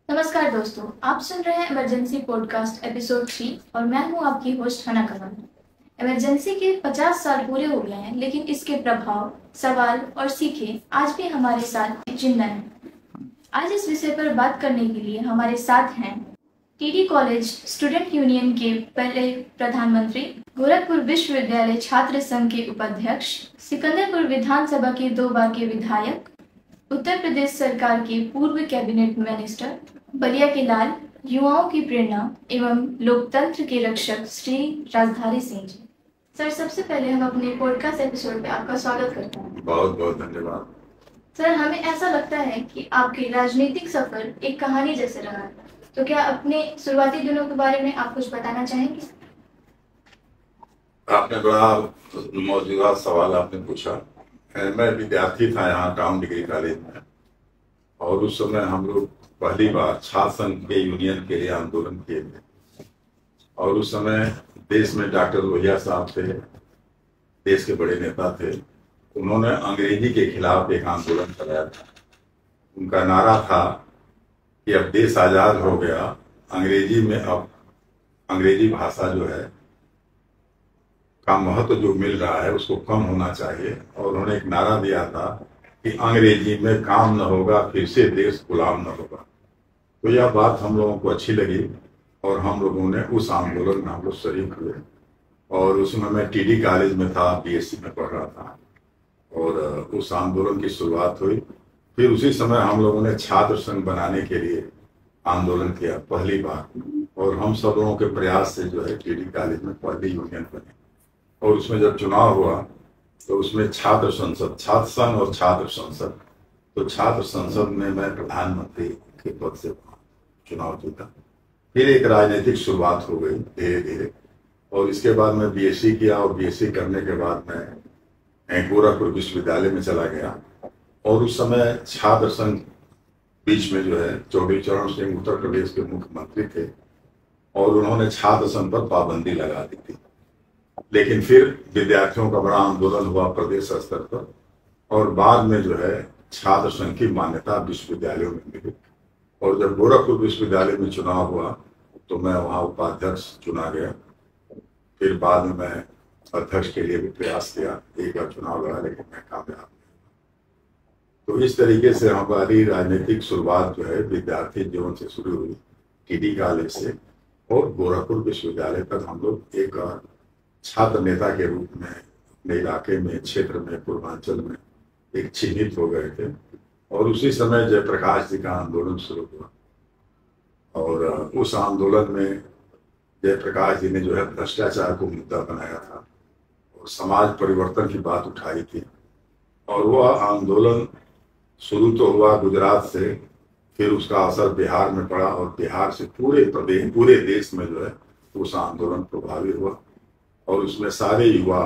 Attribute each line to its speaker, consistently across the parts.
Speaker 1: नमस्कार दोस्तों, आप सुन रहे हैं इमरजेंसी पॉडकास्ट एपिसोड 3 और मैं हूं आपकी होस्ट हना कमल। इमरजेंसी के 50 साल पूरे हो गए हैं, लेकिन इसके प्रभाव, सवाल और सीखें आज भी हमारे साथ जिंदा हैं। आज इस विषय पर बात करने के लिए हमारे साथ हैं टीडी कॉलेज स्टूडेंट यूनियन के पहले प्रधानमंत्री, गोरखपुर विश्वविद्यालय छात्र संघ के उपाध्यक्ष, सिकंदरपुर विधानसभा के 2 बार के विधायक, उत्तर प्रदेश सरकार के पूर्व कैबिनेट मिनिस्टर, बलिया के लाल, युवाओं की प्रेरणा एवं लोकतंत्र के रक्षक श्री राजधारी सिंह जी। सर, सबसे पहले हम अपने पॉडकास्ट एपिसोड पे आपका स्वागत करते हैं।
Speaker 2: बहुत बहुत धन्यवाद।
Speaker 1: सर, हमें ऐसा लगता है कि आपके राजनीतिक सफर एक कहानी जैसे रहा है, तो क्या अपने शुरुआती दिनों के बारे में आप कुछ बताना चाहेंगे?
Speaker 2: आपने बड़ा मौजूदा सवाल आपने पूछा। मैं विद्यार्थी था यहाँ टाउन डिग्री कॉलेज में, और उस समय हम लोग पहली बार छात्र संघ के यूनियन के लिए आंदोलन किए थे। और उस समय देश में डॉक्टर लोहिया साहब थे, देश के बड़े नेता थे। उन्होंने अंग्रेजी के खिलाफ एक आंदोलन कराया था। उनका नारा था कि अब देश आजाद हो गया, अंग्रेजी में अब अंग्रेजी भाषा जो है का महत्व जो मिल रहा है उसको कम होना चाहिए। और उन्होंने एक नारा दिया था कि अंग्रेजी में काम न होगा, फिर से देश गुलाम न होगा। तो यह बात हम लोगों को अच्छी लगी और हम लोगों ने उस आंदोलन में हम लोग शरीक हुए। और उसमें मैं टीडी कॉलेज में था, बीएससी में पढ़ रहा था, और उस आंदोलन की शुरुआत हुई। फिर उसी समय हम लोगों ने छात्र संघ बनाने के लिए आंदोलन किया पहली बार, और हम सब लोगों के प्रयास से जो है टीडी कॉलेज में पहली यूनियन बनी। और उसमें जब चुनाव हुआ तो उसमें छात्र संसद, छात्र संघ और छात्र संसद, तो छात्र संसद में मैं प्रधानमंत्री के पद से चुनाव जीता। फिर एक राजनीतिक शुरुआत हो गई धीरे धीरे। और इसके बाद मैं बीएससी किया, और बीएससी करने के बाद मैं गोरखपुर विश्वविद्यालय में चला गया। और उस समय छात्र संघ बीच में जो है चौधरी चरण सिंह उत्तर प्रदेश के मुख्यमंत्री थे, और उन्होंने छात्र संघ पर पाबंदी लगा दी थी। लेकिन फिर विद्यार्थियों का बड़ा आंदोलन हुआ प्रदेश स्तर पर, और बाद में जो है छात्र संघ की मान्यता विश्वविद्यालयों में मिली। और जब गोरखपुर विश्वविद्यालय में चुनाव हुआ तो मैं वहाँ उपाध्यक्ष चुना गया। फिर बाद में मैं अध्यक्ष के लिए भी प्रयास किया, एक बार चुनाव लड़ा, लेकिन मैं कामयाब नहीं। तो इस तरीके से हमारी राजनीतिक शुरुआत जो है विद्यार्थी जीवन से शुरू हुई, टीडी कॉलेज से, और गोरखपुर विश्वविद्यालय तक हम लोग एक छात्र नेता के रूप में अपने इलाके में, क्षेत्र में, पूर्वांचल में एक चिन्हित हो गए थे। और उसी समय जयप्रकाश जी का आंदोलन शुरू हुआ, और उस आंदोलन में जयप्रकाश जी ने जो है भ्रष्टाचार को मुद्दा बनाया था और समाज परिवर्तन की बात उठाई थी। और वह आंदोलन शुरू तो हुआ गुजरात से, फिर उसका असर बिहार में पड़ा, और बिहार से पूरे देश में जो है उस आंदोलन प्रभावी हुआ। और उसमें सारे युवा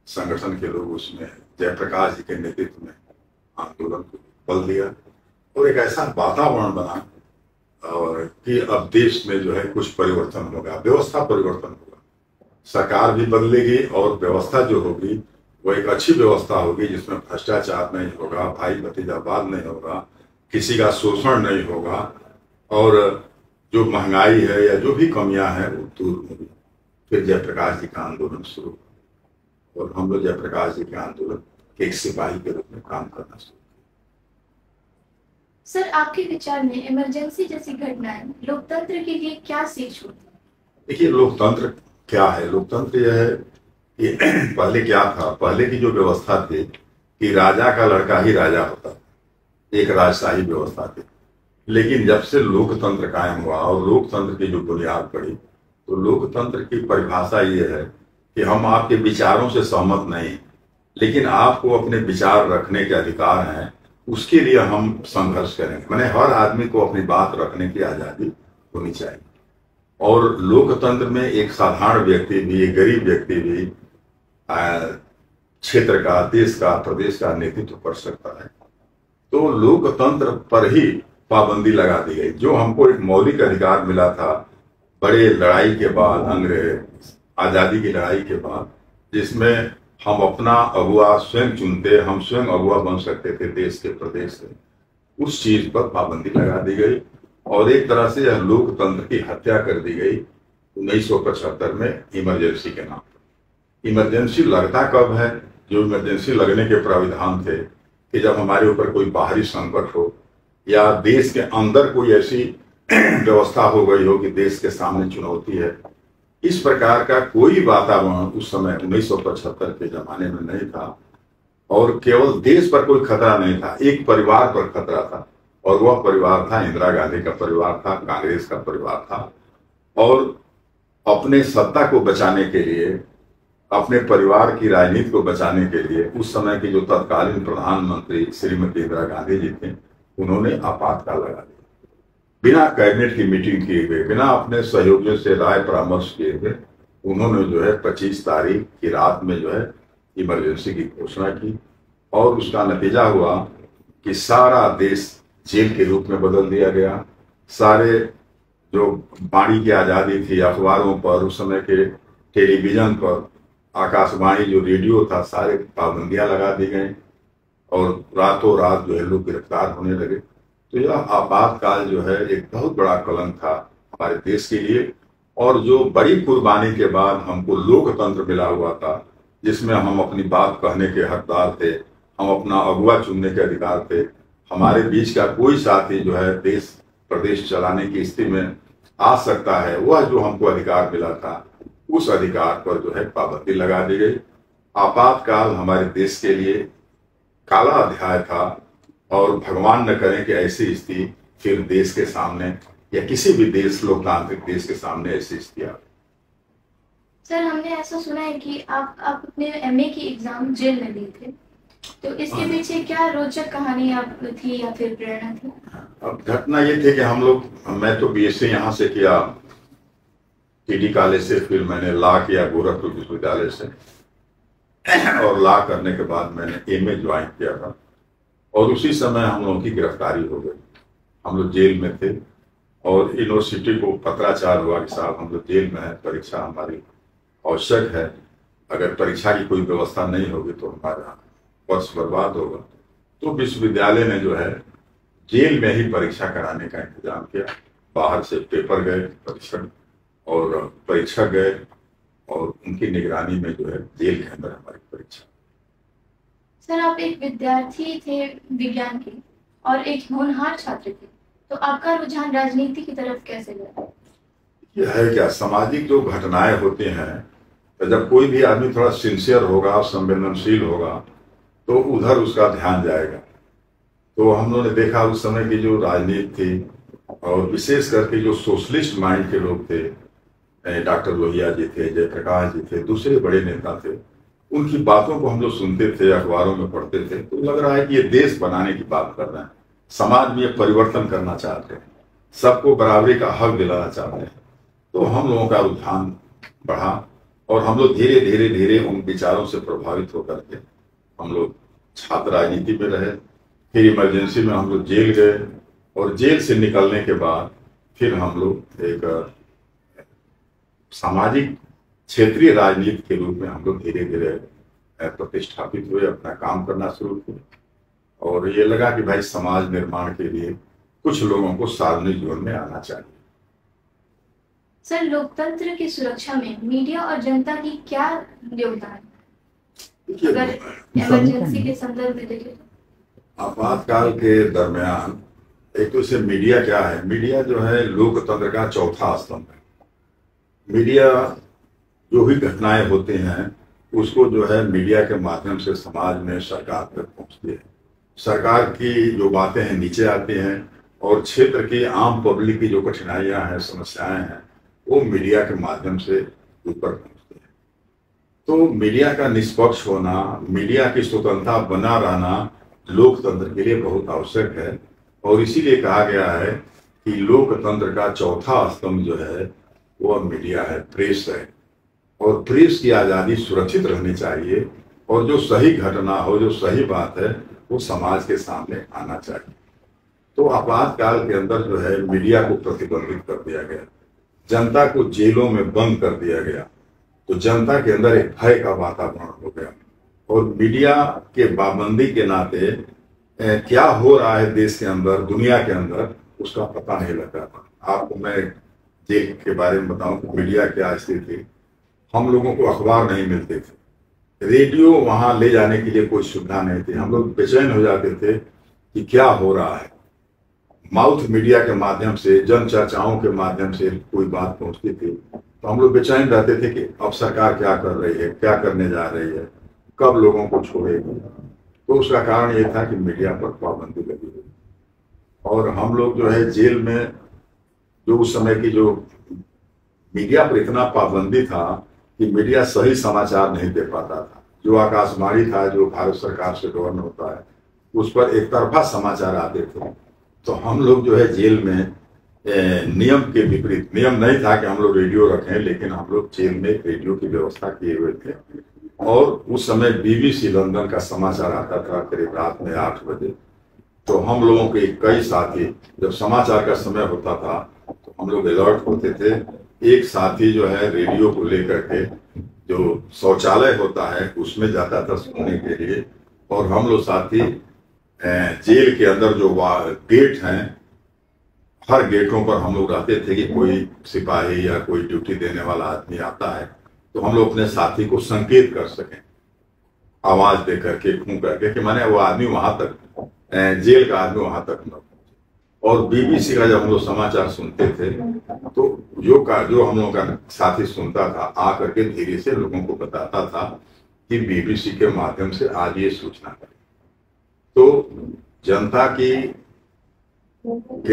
Speaker 2: संगठन के लोग उसमें जयप्रकाश जी के नेतृत्व में आंदोलन को बल दिया, और एक ऐसा वातावरण बना और कि अब देश में जो है कुछ परिवर्तन होगा, व्यवस्था परिवर्तन होगा, सरकार भी बदलेगी, और व्यवस्था जो होगी वो एक अच्छी व्यवस्था होगी जिसमें भ्रष्टाचार नहीं होगा, भाई भतीजावाद नहीं होगा, किसी का शोषण नहीं होगा, और जो महंगाई है या जो भी कमियां हैं वो दूर होगी। फिर जयप्रकाश जी का आंदोलन शुरू हुआ, और हम लोग जयप्रकाश जी के आंदोलन के एक सिपाही के रूप में काम करना शुरू।
Speaker 1: सर, आपके विचार में इमरजेंसी जैसी घटनाएं लोकतंत्र के लिए क्या सीख छोड़ती है?
Speaker 2: देखिए, लोकतंत्र क्या है? लोकतंत्र यह है कि पहले क्या था, पहले की जो व्यवस्था थी कि राजा का लड़का ही राजा होता, एक राजशाही व्यवस्था थी। लेकिन जब से लोकतंत्र कायम हुआ और लोकतंत्र की जो बुनियाद पड़ी, तो लोकतंत्र की परिभाषा ये है कि हम आपके विचारों से सहमत नहीं, लेकिन आपको अपने विचार रखने के अधिकार हैं, उसके लिए हम संघर्ष करेंगे। मैंने हर आदमी को अपनी बात रखने की आजादी होनी चाहिए। और लोकतंत्र में एक साधारण व्यक्ति भी, एक गरीब व्यक्ति भी क्षेत्र का, देश का, प्रदेश का नेतृत्व कर सकता है। तो लोकतंत्र पर ही पाबंदी लगा दी गई, जो हमको एक मौलिक अधिकार मिला था बड़े लड़ाई के बाद, अंग्रेज आजादी की लड़ाई के बाद, जिसमें हम अपना अगुआ स्वयं चुनते, हम स्वयं अगुआ बन सकते थे देश के, प्रदेश से। उस चीज पर पाबंदी लगा दी गई। और एक तरह से यह लोकतंत्र की हत्या कर दी गई 1975 में इमरजेंसी के नाम पर। इमरजेंसी लगता कब है? जो इमरजेंसी लगने के प्राविधान थे कि जब हमारे ऊपर कोई बाहरी संकट हो या देश के अंदर कोई ऐसी व्यवस्था हो गई हो कि देश के सामने चुनौती है। इस प्रकार का कोई वातावरण उस समय 1975 के जमाने में नहीं था और केवल देश पर कोई खतरा नहीं था, एक परिवार पर खतरा था और वह परिवार था इंदिरा गांधी का परिवार था, कांग्रेस का परिवार था। और अपने सत्ता को बचाने के लिए, अपने परिवार की राजनीति को बचाने के लिए उस समय की जो तत्कालीन प्रधानमंत्री श्रीमती इंदिरा गांधी जी थे, उन्होंने आपातकाल लगा दिया। बिना कैबिनेट की मीटिंग किए हुए, बिना अपने सहयोगियों से राय परामर्श किए हुए उन्होंने जो है 25 तारीख की रात में जो है इमरजेंसी की घोषणा की और उसका नतीजा हुआ कि सारा देश जेल के रूप में बदल दिया गया। सारे जो वाणी की आज़ादी थी, अखबारों पर, उस समय के टेलीविजन पर, आकाशवाणी जो रेडियो था, सारे पाबंदियां लगा दी गई और रातों रात जो है लोग गिरफ्तार होने लगे। तो यह आपातकाल जो है एक बहुत बड़ा कलंक था हमारे देश के लिए और जो बड़ी कुर्बानी के बाद हमको लोकतंत्र मिला हुआ था, जिसमें हम अपनी बात कहने के हकदार थे, हम अपना अगुवा चुनने के अधिकार थे, हमारे बीच का कोई साथी जो है देश प्रदेश चलाने की स्थिति में आ सकता है, वह जो हमको अधिकार मिला था, उस अधिकार पर जो है पाबंदी लगा दी गई। आपातकाल हमारे देश के लिए काला अध्याय था और भगवान न करें कि ऐसी स्थिति फिर देश के सामने या किसी भी देश, लोकतांत्रिक देश के सामने ऐसी स्थिति आ।
Speaker 1: सर, हमने ऐसा सुना है कि आप अपने एमए की एग्जाम जेल में दिए थे, तो इसके पीछे क्या रोचक कहानी आप थी या फिर प्रेरणा थी?
Speaker 2: अब घटना ये थी कि मैं तो बीएससी यहाँ से किया, टीडी कॉलेज से, फिर मैंने लॉ किया गोरखपुर विश्वविद्यालय से और लॉ करने के बाद मैंने एमए ज्वाइन किया था और उसी समय हम लोगों की गिरफ्तारी हो गई। हम लोग जेल में थे और यूनिवर्सिटी को पत्राचार हुआ कि साहब हम लोग जेल में है, परीक्षा हमारी आवश्यक है, अगर परीक्षा की कोई व्यवस्था नहीं होगी तो हमारा वर्ष बर्बाद होगा। तो विश्वविद्यालय ने जो है जेल में ही परीक्षा कराने का इंतजाम किया। बाहर से पेपर गए परीक्षण और परीक्षक गए और उनकी निगरानी में जो है जेल के अंदर हमारी परीक्षा।
Speaker 1: सर, आप एक विद्यार्थी थे विज्ञान के और एक होनहार छात्र थे, तो आपका रुझान राजनीति की तरफ कैसे गया?
Speaker 2: यह है क्या, सामाजिक जो घटनाएं होती हैं, तो जब कोई भी आदमी थोड़ा सिंसियर होगा, संवेदनशील होगा, तो उधर उसका ध्यान जाएगा। तो हम लोगों ने देखा उस समय की जो राजनीति थी और विशेष करके जो सोशलिस्ट माइंड के लोग थे, डॉक्टर लोहिया जी थे, जयप्रकाश जी थे, दूसरे बड़े नेता थे, उनकी बातों को हम लोग सुनते थे, अखबारों में पढ़ते थे, तो लग रहा है कि ये देश बनाने की बात कर रहे हैं, समाज में ये परिवर्तन करना चाहते हैं, सबको बराबरी का हक दिलाना चाहते हैं। तो हम लोगों का रुझान बढ़ा और हम लोग धीरे धीरे धीरे उन विचारों से प्रभावित होकर के हम लोग छात्र राजनीति में रहे। फिर इमरजेंसी में हम लोग जेल गए और जेल से निकलने के बाद फिर हम लोग एक सामाजिक क्षेत्रीय राजनीति के रूप में हम लोग धीरे धीरे प्रतिष्ठापित हुए, अपना काम करना शुरू किए और ये लगा कि भाई समाज निर्माण के लिए कुछ लोगों को सार्वजनिक जीवन में आना चाहिए।
Speaker 1: सर, लोकतंत्र की सुरक्षा में मीडिया और जनता की क्या योगदान है, अगर इमरजेंसी के संदर्भ में देखें?
Speaker 2: आपातकाल के दरमियान एक तो इसे मीडिया क्या है, मीडिया जो है लोकतंत्र का चौथा स्तंभ है। मीडिया जो भी घटनाएं होती हैं उसको जो है मीडिया के माध्यम से समाज में, सरकार तक पहुंचती है। सरकार की जो बातें हैं नीचे आती हैं और क्षेत्र की आम पब्लिक की जो कठिनाइयां हैं, समस्याएं हैं, वो मीडिया के माध्यम से ऊपर पहुंचती है। तो मीडिया का निष्पक्ष होना, मीडिया की स्वतंत्रता बना रहना लोकतंत्र के लिए बहुत आवश्यक है और इसीलिए कहा गया है कि लोकतंत्र का चौथा स्तंभ जो है वो मीडिया है, प्रेस है और प्रेस की आज़ादी सुरक्षित रहनी चाहिए और जो सही घटना हो, जो सही बात है, वो समाज के सामने आना चाहिए। तो आपातकाल के अंदर जो है मीडिया को प्रतिबंधित कर दिया गया, जनता को जेलों में बंद कर दिया गया, तो जनता के अंदर एक भय का वातावरण हो गया और मीडिया के पाबंदी के नाते क्या हो रहा है देश के अंदर, दुनिया के अंदर, उसका पता नहीं लग रहा था। आपको मैं जेल के बारे में बताऊं कि मीडिया क्या स्थिति थी। हम लोगों को अखबार नहीं मिलते थे, रेडियो वहां ले जाने के लिए कोई सुविधा नहीं थी। हम लोग बेचैन हो जाते थे कि क्या हो रहा है। माउथ मीडिया के माध्यम से, जन चर्चाओं के माध्यम से कोई बात पहुंचती थी तो हम लोग बेचैन रहते थे कि अब सरकार क्या कर रही है, क्या करने जा रही है, कब लोगों को छोड़ेगी। तो उसका कारण ये था कि मीडिया पर पाबंदी लगी हुई, और हम लोग जो है जेल में, जो उस समय की जो मीडिया पर इतना पाबंदी था कि मीडिया सही समाचार नहीं दे पाता था। जो आकाशवाणी था, जो भारत सरकार से गवर्न होता है, उस पर एक तरफा समाचार आते थे। तो हम लोग जो है जेल में नियम के विपरीत, नियम नहीं था कि हम लोग रेडियो रखें, लेकिन हम लोग जेल में रेडियो की व्यवस्था किए हुए थे। और उस समय BBC लंदन का समाचार आता था करीब रात में 8 बजे। तो हम लोगों के कई साथी, जब समाचार का समय होता था तो हम लोग अलर्ट होते थे। एक साथी जो है रेडियो को लेकर के जो शौचालय होता है उसमें जाता था सुनने के लिए, और हम लोग साथी जेल के अंदर जो गेट हैं, हर गेटों पर हम लोग रहते थे कि कोई सिपाही या कोई ड्यूटी देने वाला आदमी आता है तो हम लोग अपने साथी को संकेत कर सकें, आवाज दे करके, फूंक करके, कि माने वो आदमी वहां तक, जेल का आदमी वहां तक न पहुंचे। और BBC का जब हम लोग समाचार सुनते थे तो जो हम लोग का साथी सुनता था, आ करके धीरे से लोगों को बताता था कि BBC के माध्यम से आज ये सूचना करें। तो जनता के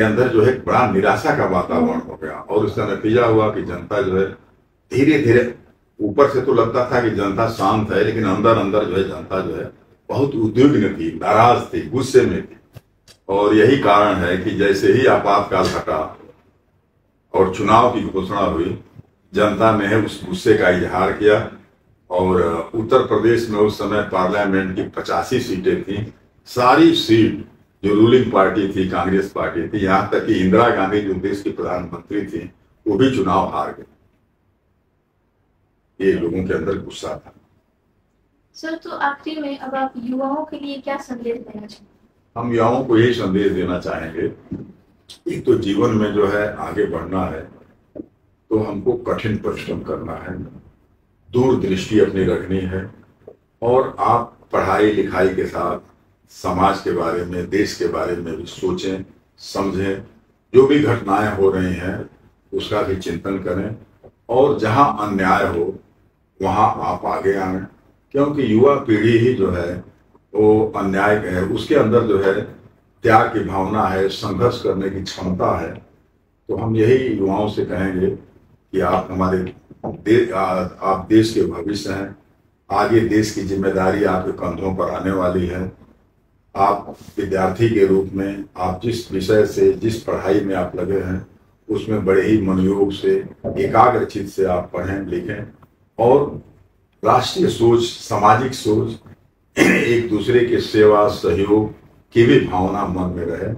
Speaker 2: अंदर जो है बड़ा निराशा का वातावरण हो गया, और उसका नतीजा हुआ कि जनता जो है धीरे धीरे, ऊपर से तो लगता था कि जनता शांत है, लेकिन अंदर अंदर जो है जनता जो है बहुत उद्विग्न थी, नाराज थी, गुस्से में थी। और यही कारण है कि जैसे ही आपातकाल हटा और चुनाव की घोषणा हुई, जनता ने उस गुस्से का इजहार किया। और उत्तर प्रदेश में उस समय पार्लियामेंट की 85 सीटें थी। सारी सीट जो रूलिंग पार्टी थी, कांग्रेस पार्टी थी, यहां तक कि इंदिरा गांधी जो देश की प्रधानमंत्री थी, वो भी चुनाव हार गए। ये लोगों के अंदर गुस्सा था।
Speaker 1: सर, तो आखिरी में अब आप युवाओं के लिए क्या संदेश देना चाहेंगे?
Speaker 2: हम युवाओं को यही संदेश देना चाहेंगे, एक तो जीवन में जो है आगे बढ़ना है तो हमको कठिन परिश्रम करना है, दूरदृष्टि अपनी रखनी है, और आप पढ़ाई लिखाई के साथ समाज के बारे में, देश के बारे में भी सोचें, समझें। जो भी घटनाएं हो रही हैं उसका भी चिंतन करें, और जहां अन्याय हो वहां आप आगे आए, क्योंकि युवा पीढ़ी ही जो है वो अन्याय है, उसके अंदर जो है त्याग की भावना है, संघर्ष करने की क्षमता है। तो हम यही युवाओं से कहेंगे कि आप हमारे आप देश के भविष्य हैं, आगे देश की जिम्मेदारी आपके कंधों पर आने वाली है। आप विद्यार्थी के रूप में आप जिस विषय से, जिस पढ़ाई में आप लगे हैं, उसमें बड़े ही मनोयोग से, एकाग्रचित से आप पढ़ें, लिखें, और राष्ट्रीय सोच, सामाजिक सोच, एक दूसरे के सेवा सहयोग की भी भावना मन में रहे।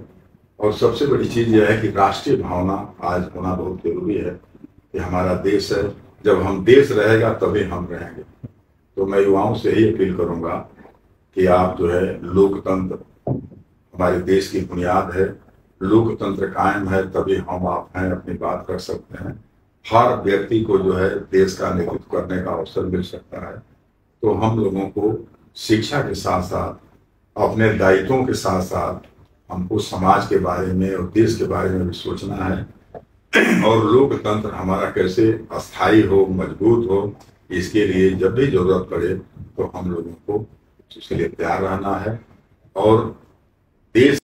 Speaker 2: और सबसे बड़ी चीज यह है कि राष्ट्रीय भावना आज होना बहुत जरूरी है कि हमारा देश है, जब हम देश रहेगा तभी हम रहेंगे। तो मैं युवाओं से ही अपील करूंगा कि आप जो है, लोकतंत्र हमारे देश की बुनियाद है, लोकतंत्र कायम है तभी हम आप हैं, अपनी बात कर सकते हैं। हर व्यक्ति को जो है देश का नेतृत्व करने का अवसर मिल सकता है। तो हम लोगों को शिक्षा के साथ साथ, अपने दायित्वों के साथ साथ, हमको समाज के बारे में और देश के बारे में भी सोचना है। और लोकतंत्र हमारा कैसे अस्थायी हो, मजबूत हो, इसके लिए जब भी जरूरत पड़े तो हम लोगों को उसके लिए तैयार रहना है। और देश